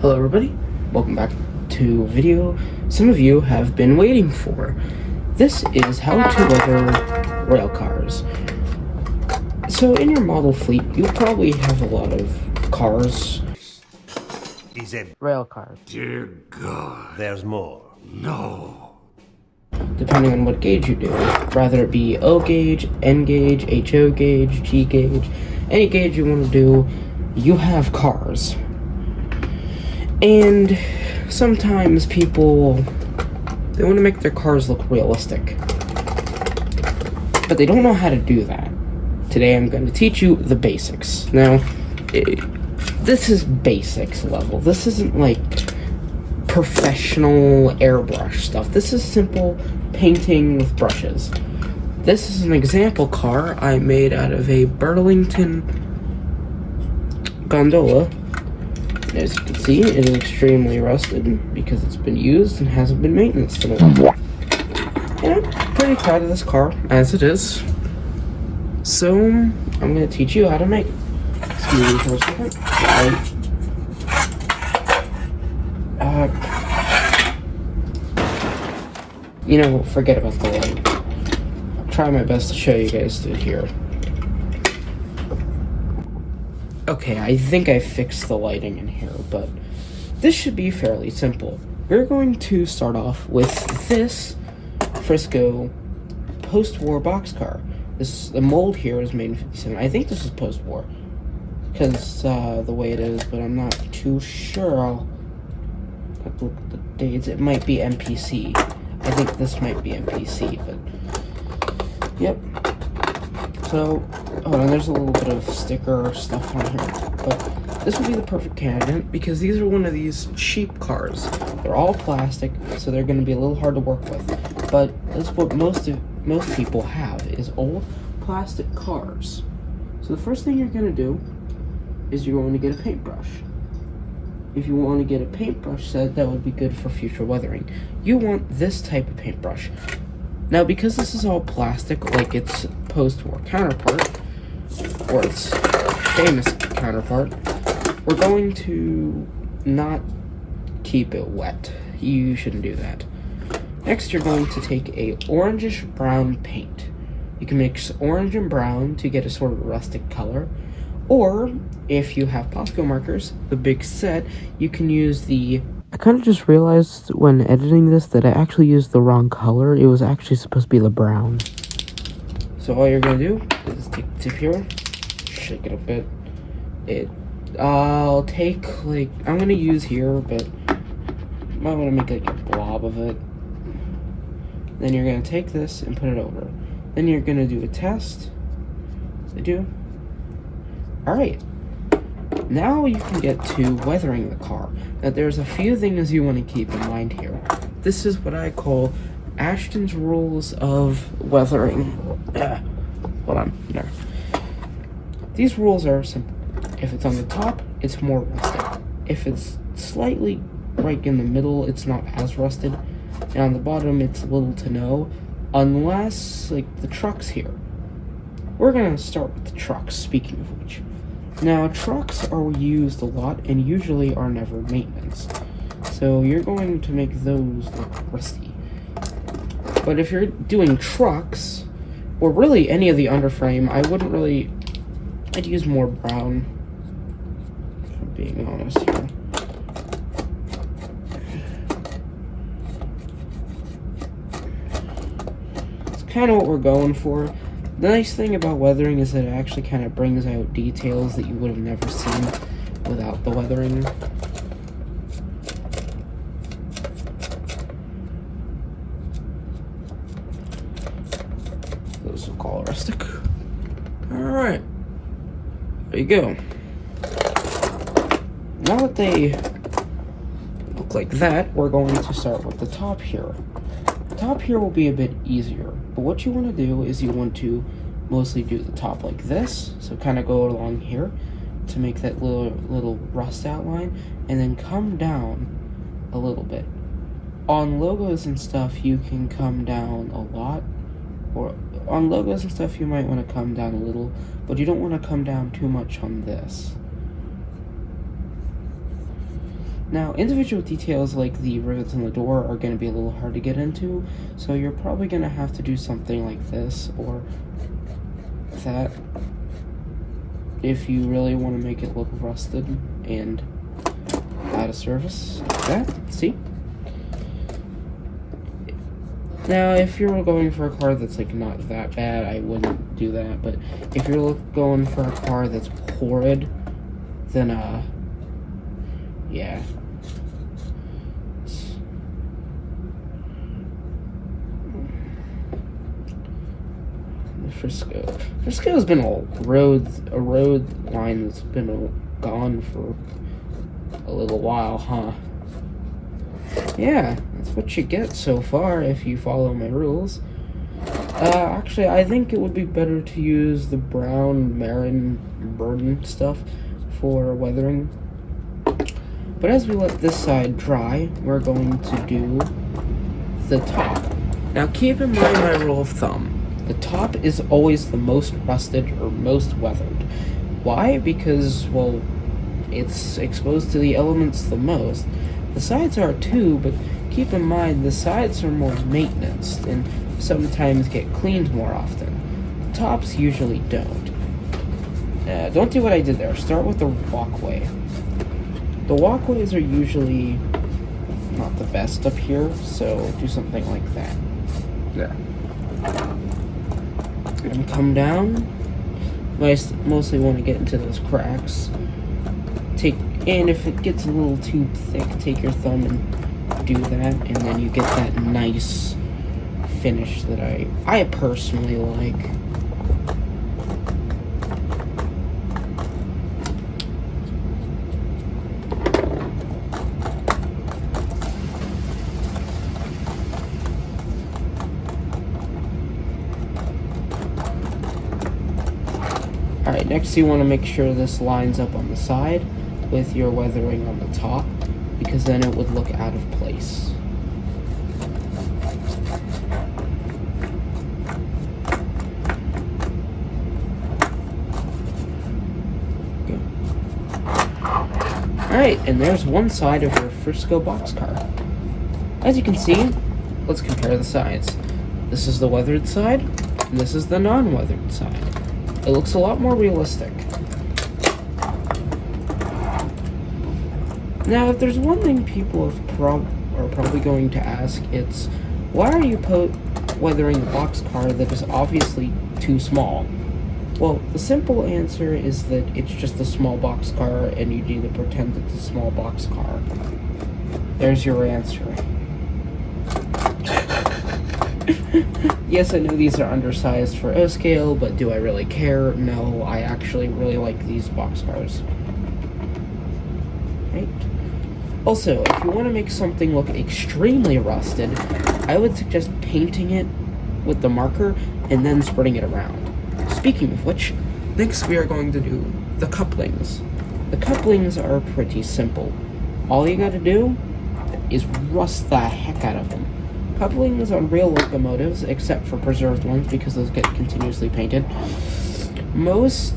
Hello everybody, welcome back to a video some of you have been waiting for. This is how to weather railcars. So in your model fleet, you probably have a lot of cars. Is it Railcars. Dear God. There's more. No. Depending on what gauge you do, rather it be O gauge, N gauge, HO gauge, G gauge, any gauge you want to do, you have cars. And sometimes people, they want to make their cars look realistic, but they don't know how to do that. Today I'm going to teach you the basics. Now, this is basics level. This isn't like professional airbrush stuff. This is simple painting with brushes. This is an example car I made out of a Burlington gondola. As you can see, it is extremely rusted because it's been used and hasn't been maintained for a while. And I'm pretty proud of this car as it is. So, I'm going to teach you how to make it. Excuse me for a second. Forget about the light. I'll try my best to show you guys it here. Okay, I think I fixed the lighting in here, but this should be fairly simple. We're going to start off with this Frisco post-war boxcar. The mold here is made in 57. I think this is post-war, because the way it is, but I'm not too sure. I'll have to look at the dates. It might be MPC. I think this might be MPC, but yep. So, there's a little bit of sticker stuff on here, but this would be the perfect candidate because these are one of these cheap cars. They're all plastic, so they're going to be a little hard to work with, but that's what most people have, is old plastic cars. So the first thing you're going to do is you're going to get a paintbrush. If you want to get a paintbrush set, that would be good for future weathering. You want this type of paintbrush. Now, because this is all plastic, like its post-war counterpart, or its famous counterpart, we're going to not keep it wet. You shouldn't do that. Next, you're going to take a orangish brown paint. You can mix orange and brown to get a sort of rustic color, or if you have Posco markers, the big set, you can use the... I kind of just realized when editing this that I actually used the wrong color. It was actually supposed to be the brown. So all you're going to do is take the tip here, shake it a bit. I'll take, I'm going to use here, but you might want to make like a blob of it. Then you're going to take this and put it over. Then you're going to do a test. I do. Alright. Now you can get to weathering the car. Now there's a few things you want to keep in mind here. This is what I call Ashton's rules of weathering. Hold on, there. These rules are simple. If it's on the top, it's more rusted. If it's slightly right in the middle, it's not as rusted. And on the bottom, it's little to no. Unless, the trucks here. We're going to start with the trucks, speaking of which. Now, trucks are used a lot and usually are never maintenance. So you're going to make those look rusty. But if you're doing trucks, or really any of the underframe, I'd use more brown, if I'm being honest here. It's kind of what we're going for. The nice thing about weathering is that it actually kind of brings out details that you would have never seen without the weathering. Those will call rustic. Alright. There you go. Now that they look like that, we're going to start with the top here. The top here will be a bit easier, but what you want to do is you want to mostly do the top like this, so kind of go along here to make that little rust outline, and then come down a little bit. On logos and stuff, you can come down a lot, or on logos and stuff, you might want to come down a little, but you don't want to come down too much on this. Now, individual details like the rivets on the door are going to be a little hard to get into, so you're probably going to have to do something like this or that if you really want to make it look rusted and out of service, like that. See? Now, if you're going for a car that's like not that bad, I wouldn't do that, but if you're going for a car that's horrid, then yeah. Frisco's been a road line that's been gone for a little while, huh? Yeah, that's what you get so far if you follow my rules. Actually, I think it would be better to use the brown Marin burden stuff for weathering. But as we let this side dry, we're going to do the top. Now keep in mind my rule of thumb. The top is always the most rusted or most weathered. Why? Because, well, it's exposed to the elements the most. The sides are too, but keep in mind the sides are more maintenance and sometimes get cleaned more often. The tops usually don't. Don't do what I did there. Start with the walkway. The walkways are usually not the best up here, so do something like that. There. And come down. I mostly want to get into those cracks. And if it gets a little too thick, take your thumb and do that, and then you get that nice finish that I personally like. Alright, next you want to make sure this lines up on the side with your weathering on the top, because then it would look out of place. Alright, and there's one side of your Frisco boxcar. As you can see, let's compare the sides. This is the weathered side, and this is the non-weathered side. It looks a lot more realistic. Now, if there's one thing people are probably going to ask, it's, why are you weathering a boxcar that is obviously too small? Well, the simple answer is that it's just a small boxcar and you need to pretend it's a small boxcar. There's your answer. Yes, I know these are undersized for O-scale, but do I really care? No, I actually really like these boxcars. Right? Also, if you want to make something look extremely rusted, I would suggest painting it with the marker and then spreading it around. Speaking of which, next we are going to do the couplings. The couplings are pretty simple. All you gotta do is rust the heck out of them. Couplings on real locomotives, except for preserved ones because those get continuously painted, most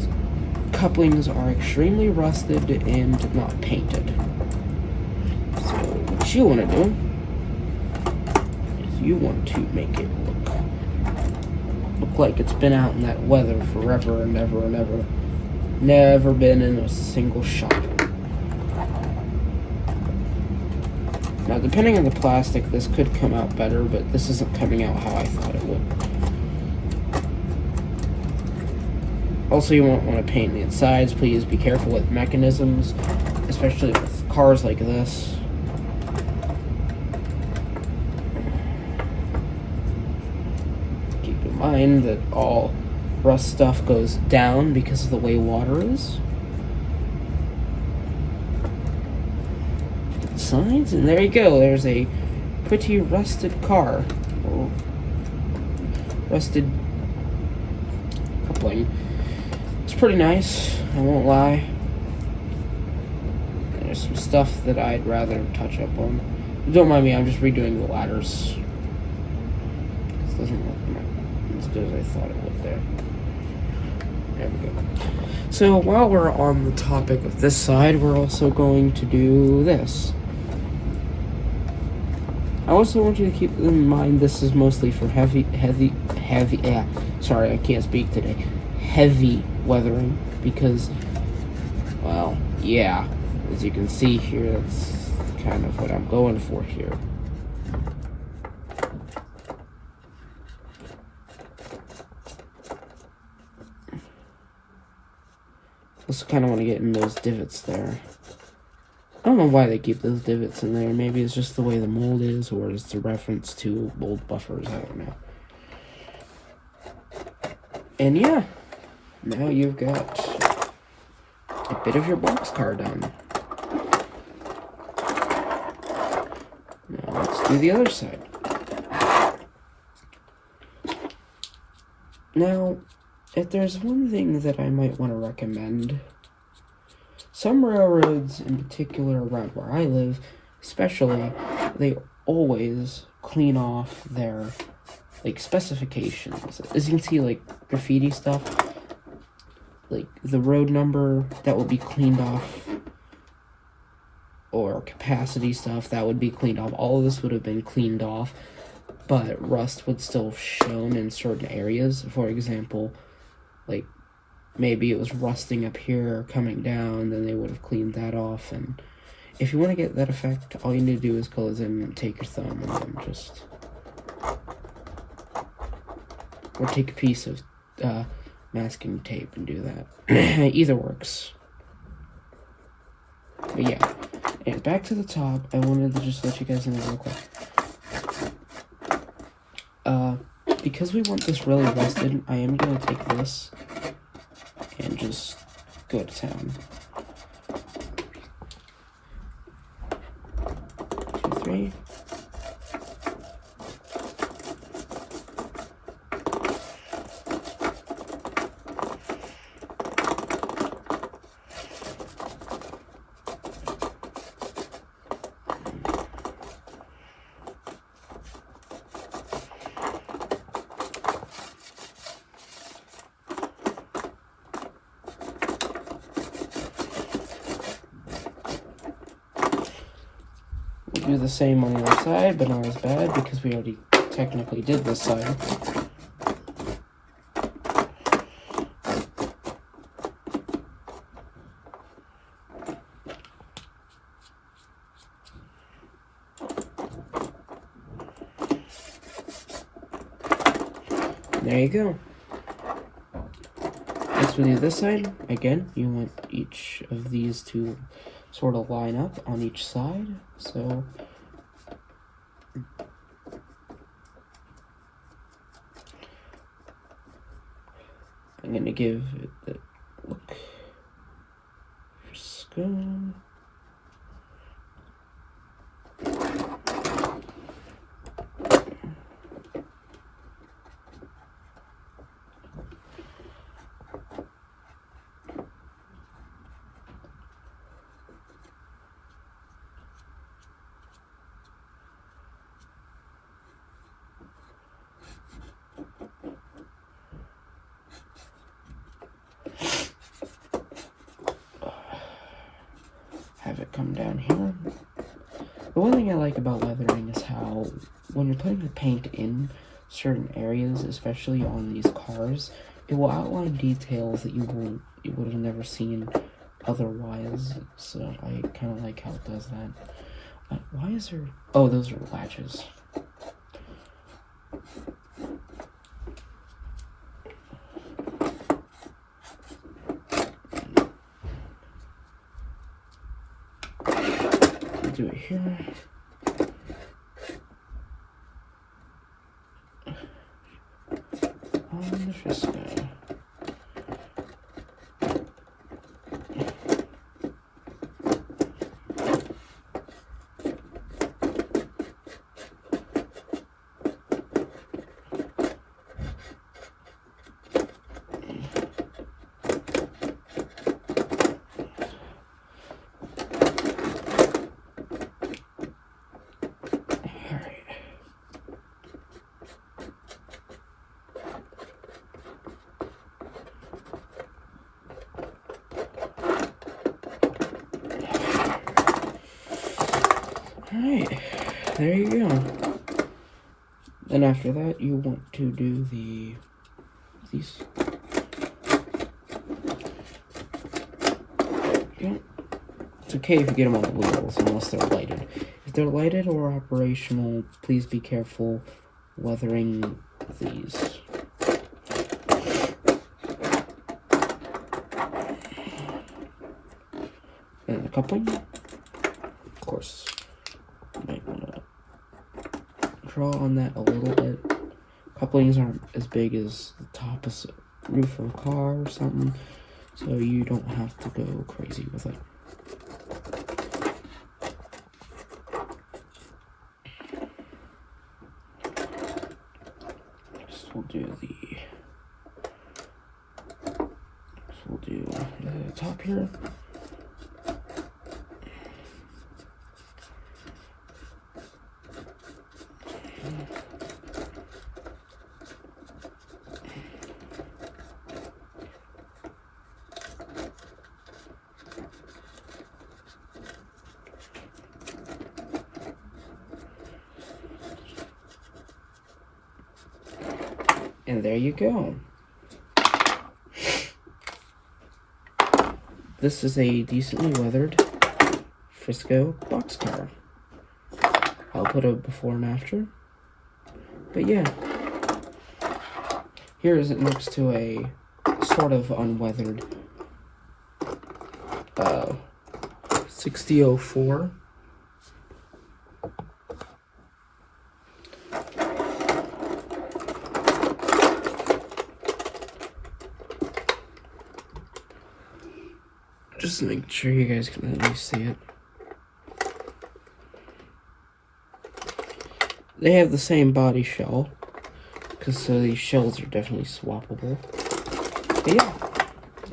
couplings are extremely rusted and not painted. So what you want to do is you want to make it look like it's been out in that weather forever and ever and ever. Never been in a single shop. Now, depending on the plastic, this could come out better, but this isn't coming out how I thought it would. Also, you won't want to paint the insides. Please be careful with mechanisms, especially with cars like this. Keep in mind that all rust stuff goes down because of the way water is. Sides, and there you go. There's a pretty rusted car. Or rusted coupling. It's pretty nice, I won't lie. There's some stuff that I'd rather touch up on. Don't mind me, I'm just redoing the ladders. This doesn't look as good as I thought it would there. There we go. So while we're on the topic of this side, we're also going to do this. I also want you to keep in mind this is mostly for heavy, sorry, I can't speak today. Heavy weathering, because, well, yeah, as you can see here, that's kind of what I'm going for here. Also kind of want to get in those divots there. I don't know why they keep those divots in there. Maybe it's just the way the mold is, or it's a reference to mold buffers. I don't know. And yeah, now you've got a bit of your boxcar done. Now let's do the other side. Now, if there's one thing that I might want to recommend, some railroads, in particular around where I live, especially, they always clean off their, like, specifications. As you can see, like, graffiti stuff, like, the road number, that will be cleaned off, or capacity stuff, that would be cleaned off. All of this would have been cleaned off, but rust would still have shown in certain areas. For example, like, maybe it was rusting up here or coming down, then they would have cleaned that off. And if you want to get that effect, all you need to do is close in and take your thumb and then just, or take a piece of masking tape and do that. Either works. But yeah, and back to the top, I wanted to just let you guys know real quick. Because we want this really rusted, I am going to take this and just go to town. 2, 3. Do the same on the other side, but not as bad because we already technically did this side. There you go. Next we'll do this side. Again, you want each of these to sort of line up on each side. So I'm going to give it the look. Frisco. Have it come down here. The one thing I like about weathering is how when you're putting the paint in certain areas, especially on these cars, it will outline details that you would have never seen otherwise. So I kind of like how it does that. Why is there? Oh, those are latches. Do it here. On the Frisco. Alright. there you go. Then after that, you want to do these. Yeah. It's okay if you get them on the wheels, unless they're lighted. If they're lighted or operational, please be careful weathering these. And the coupling, of course, you might want to draw on that a little bit. Couplings aren't as big as the top of the roof of a car or something, so you don't have to go crazy with it. We'll do the top here. And there you go. This is a decently weathered Frisco boxcar. I'll put a before and after. But yeah, here is it next to a sort of unweathered 6004. Just to make sure you guys can at least see it. They have the same body shell, because so these shells are definitely swappable. But yeah,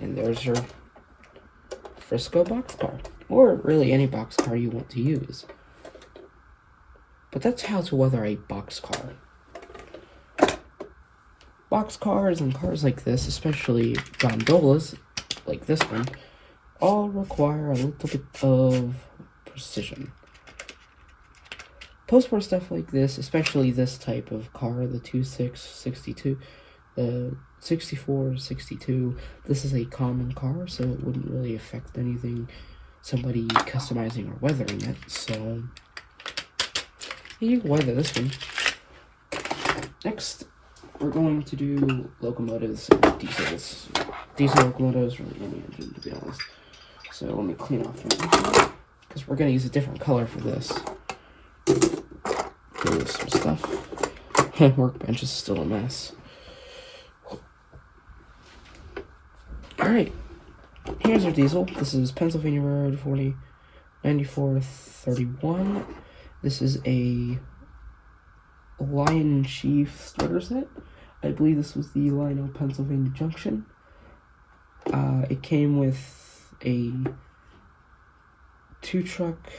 and there's your Frisco boxcar, or really any boxcar you want to use. But that's how to weather a boxcar. Boxcars and cars like this, especially gondolas like this one, all require a little bit of precision. Post-war stuff like this, especially this type of car, the 2662, the 6462, this is a common car, so it wouldn't really affect anything, somebody customizing or weathering it, so you can weather this one. Next, we're going to do locomotives and diesels. Diesel locomotives, really any engine, to be honest. So let me clean off everything, because we're going to use a different color for this. Do some stuff. Workbench is still a mess. Alright, here's our diesel. This is Pennsylvania Road 9431. This is a Lion Chief starter set. I believe this was the Lino Pennsylvania Junction. It came with a 2-truck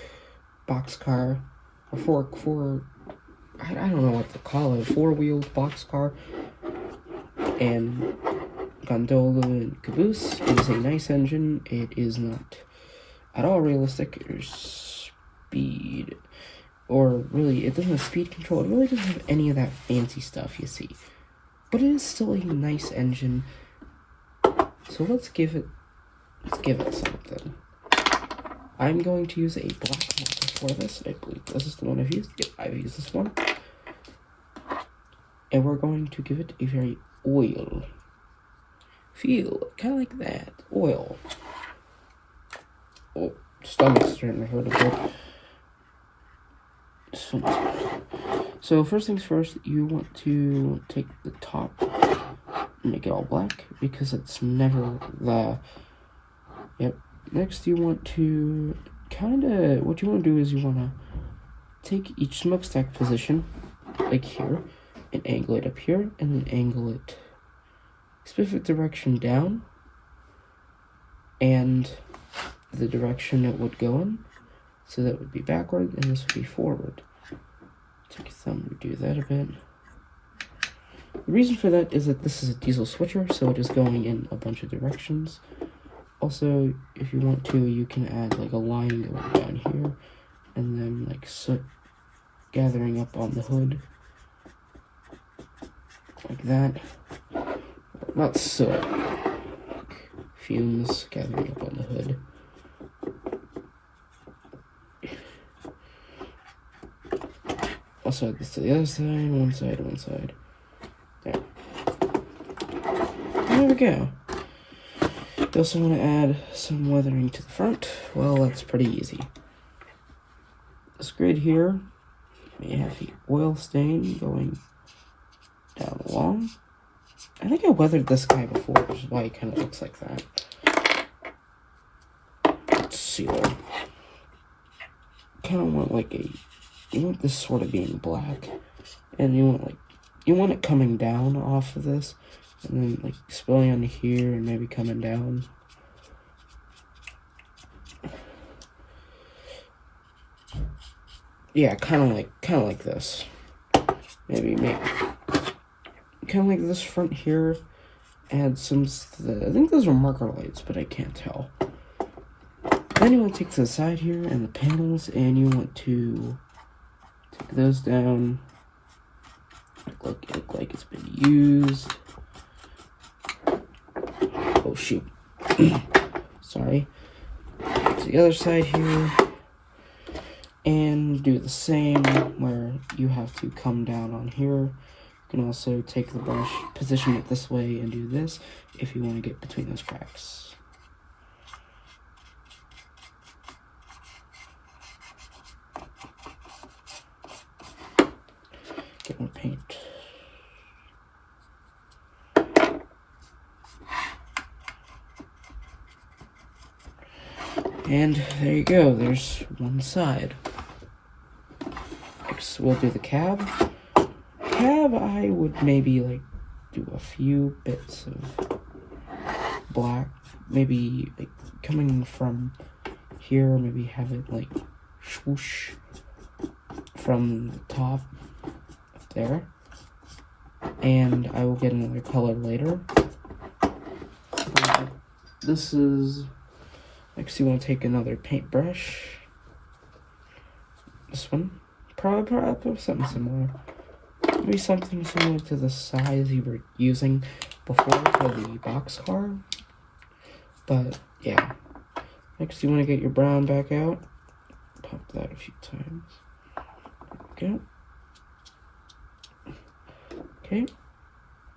boxcar, or four I don't know what to call it, 4-wheeled boxcar, and gondola and caboose. It is a nice engine. It is not at all realistic or speed, or really, it doesn't have speed control. It really doesn't have any of that fancy stuff you see. But it is still a nice engine. So let's give it something. I'm going to use a black marker for this. I believe this is the one I've used. Yep, I've used this one. And we're going to give it a very oil feel. Kind of like that. Oil. Oh, stomach's starting to hurt a bit. So first things first, you want to take the top and make it all black, because it's never the... Yep. Next, you want to what you want to do is you want to take each smokestack position, like here, and angle it up here, and then angle it specific direction down, and the direction it would go in. So that would be backward, and this would be forward. Take your thumb to do that a bit. The reason for that is that this is a diesel switcher, so it is going in a bunch of directions. Also, if you want to, you can add like a line going down here, and then like so gathering up on the hood. Like that. Not soot. Fumes gathering up on the hood. Also add this to the other side, one side. There. There we go. You also want to add some weathering to the front. Well, that's pretty easy. This grid here, we have the oil stain going down along. I think I weathered this guy before, which is why it kind of looks like that. Sealer. Kind of want like you want this sort of being black, and you want it coming down off of this, and then like spilling onto here and maybe coming down. Yeah, kind of like this. Maybe kind of like this front here. Add some. I think those are marker lights, but I can't tell. Then you want to take to the side here and the panels, and you want to take those down. Look like it's been used. Oh shoot! Sorry. To the other side here, and do the same where you have to come down on here. You can also take the brush, position it this way, and do this if you want to get between those cracks. Get more paint. And there you go, there's one side. Next, we'll do the cab. I would maybe like do a few bits of black, maybe like coming from here, maybe have it like swoosh from the top up there, and I will get another color later. This is, next you want to take another paintbrush, this one, probably something similar. Maybe something similar to the size you were using before for the boxcar. But yeah. Next you want to get your brown back out. Pop that a few times. There we go. Okay.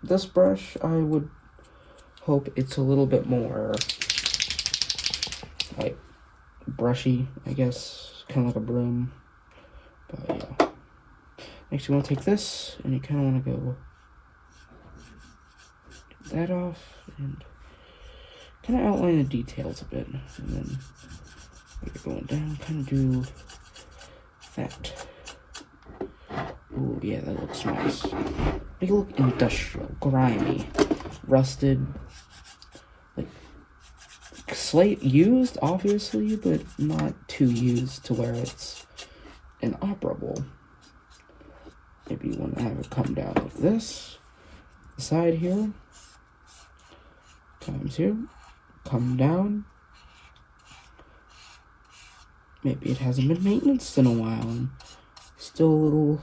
This brush, I would hope it's a little bit more like brushy, I guess. Kind of like a broom. But yeah. Next, you want to take this, and you kind of want to go get that off, and kind of outline the details a bit, and then you're going down, kind of do that. Ooh, yeah, that looks nice. Make it look industrial, grimy, rusted, like slate used, obviously, but not too used to where it's inoperable. Maybe you want to have it come down like this. The side here. Times here. Come down. Maybe it hasn't been maintained in a while and still a little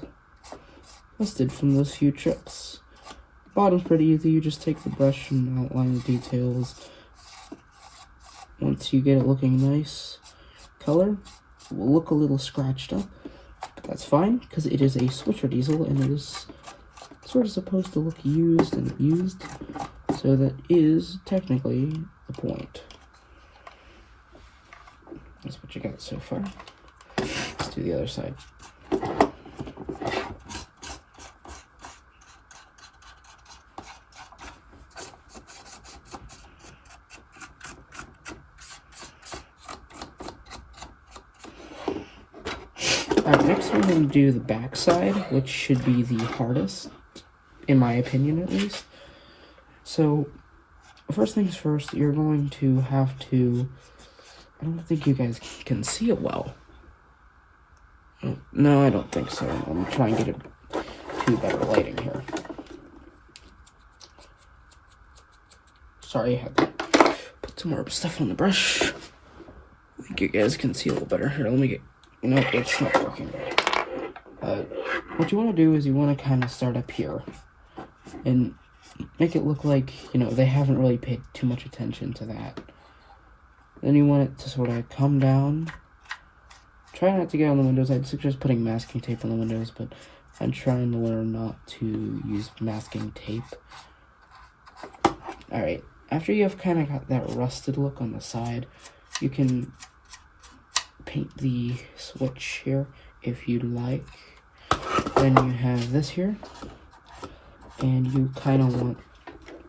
rusted from those few trips. Bottom's pretty easy. You just take the brush and outline the details. Once you get it looking nice color, it will look a little scratched up. But that's fine, because it is a switcher diesel, and it is sort of supposed to look used and abused, so that is technically the point. That's what you got so far. Let's do the other side. Alright, next we're going to do the back side, which should be the hardest, in my opinion at least. So, first things first, you're going to have to, I don't think you guys can see it well. No, I don't think so. I'm trying to get it to better lighting here. Sorry, I had to put some more stuff on the brush. I think you guys can see a little better. Here, let me get... No, it's not working. What you want to do is you want to kind of start up here and make it look like, they haven't really paid too much attention to that. Then you want it to sort of come down. Try not to get on the windows. I'd suggest putting masking tape on the windows, but I'm trying to learn not to use masking tape. Alright, after you have kind of got that rusted look on the side, you can paint the switch here if you'd like. Then you have this here, and you kind of want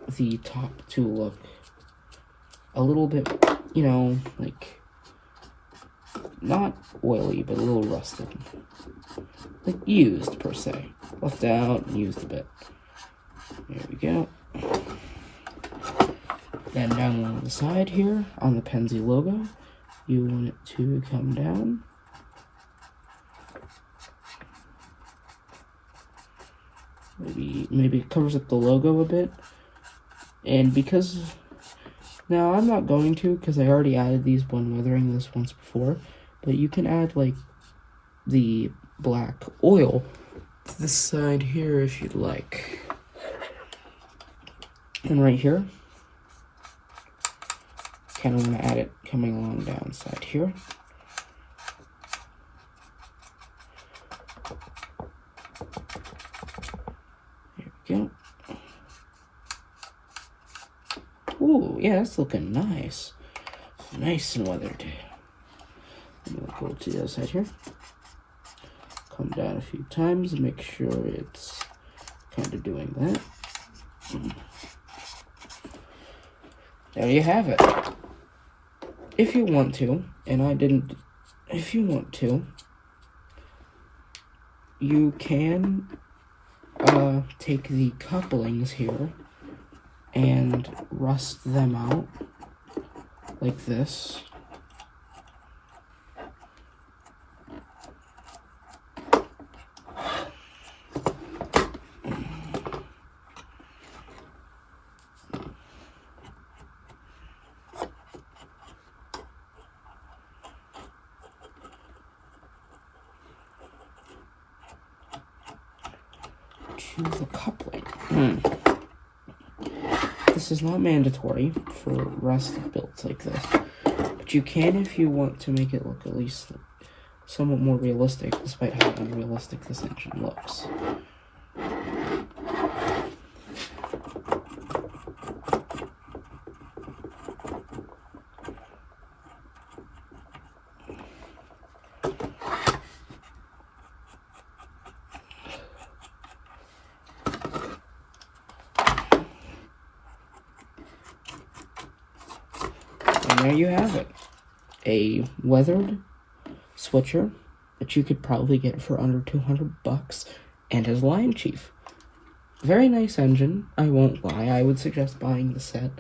the top to look a little bit, like, not oily, but a little rusted. Like, used, per se. Left out and used a bit. There we go. Then down along the side here, on the Penzi logo, you want it to come down. Maybe it covers up the logo a bit. And because... Now, I'm not going to, because I already added these when weathering this once before. But you can add, like, the black oil to this side here if you'd like. And right here, kind of want to add it coming along down side here. There we go. Ooh, yeah, that's looking nice. Nice and weathered. I'm going to go to the other side here. Come down a few times and make sure it's kind of doing that. There you have it. If you want to, and I didn't, if you want to, you can take the couplings here and rust them out like this. To the coupling. This is not mandatory for rust builds like this, but you can if you want to make it look at least somewhat more realistic, despite how unrealistic this engine looks. And there you have it. A weathered switcher that you could probably get for under $200 and his Lion Chief. Very nice engine, I won't lie. I would suggest buying the set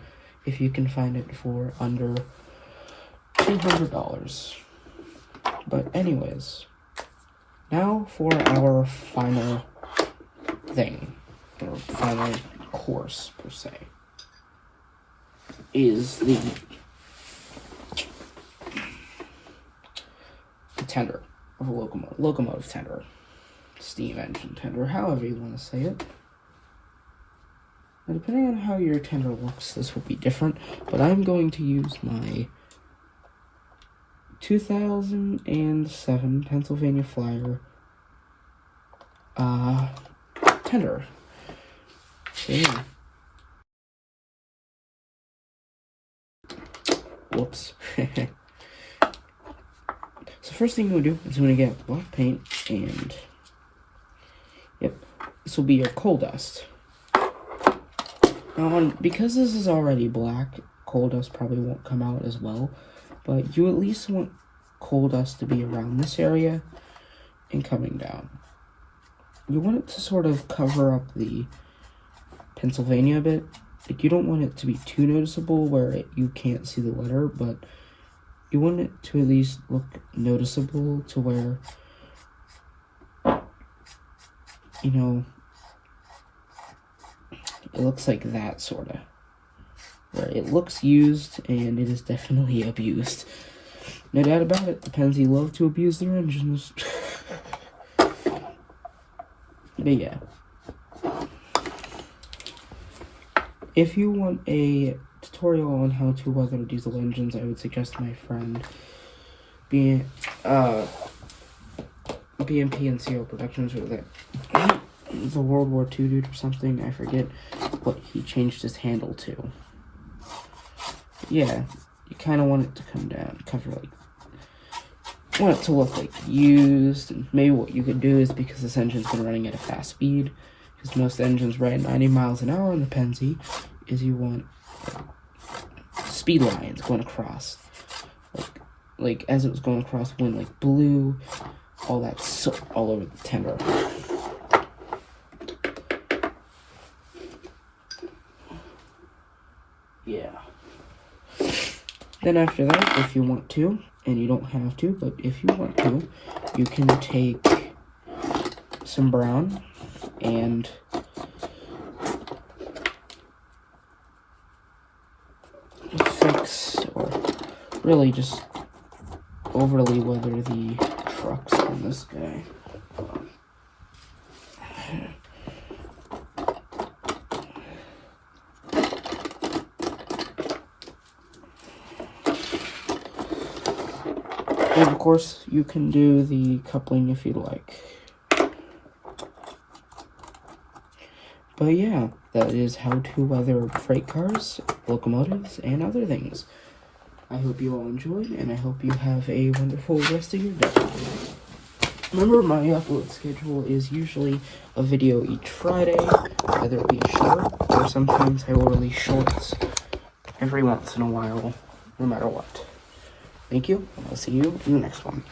if you can find it for under $200. But anyways, now for our final thing, or final course per se, is the tender of a locomotive tender, steam engine tender, however you want to say it. Now, depending on how your tender looks, this will be different, but I'm going to use my 2007 Pennsylvania Flyer tender. So yeah. Whoops. So first thing you want to do is you want to get black paint, and yep, this will be your coal dust. Now, because this is already black, coal dust probably won't come out as well, but you at least want coal dust to be around this area and coming down. You want it to sort of cover up the Pennsylvania a bit. Like, you don't want it to be too noticeable where you can't see the letter, but you want it to at least look noticeable to where, you know, it looks like that, sort of. Where it looks used, and it is definitely abused. No doubt about it, the Penzi love to abuse their engines. But yeah. If you want a tutorial on how to weather diesel engines, I would suggest my friend BMP and CO Productions, or the World War II dude or something. I forget what he changed his handle to. Yeah, you kind of want it to come down, want it to look like used. And maybe what you could do is, because this engine's been running at a fast speed, because most engines run at 90 miles an hour in the Penzi, is you want speed lines going across, like as it was going across, wind like blue, all that soot all over the tender. Yeah. Then after that, if you want to, and you don't have to, but if you want to, you can take some brown and fix, or really just overly weather the trucks on this guy. And of course, you can do the coupling if you like. But yeah, that is how to weather freight cars, locomotives, and other things. I hope you all enjoyed, and I hope you have a wonderful rest of your day. Remember, my upload schedule is usually a video each Friday, whether it be short, or sometimes I will release shorts every once in a while, no matter what. Thank you, and I'll see you in the next one.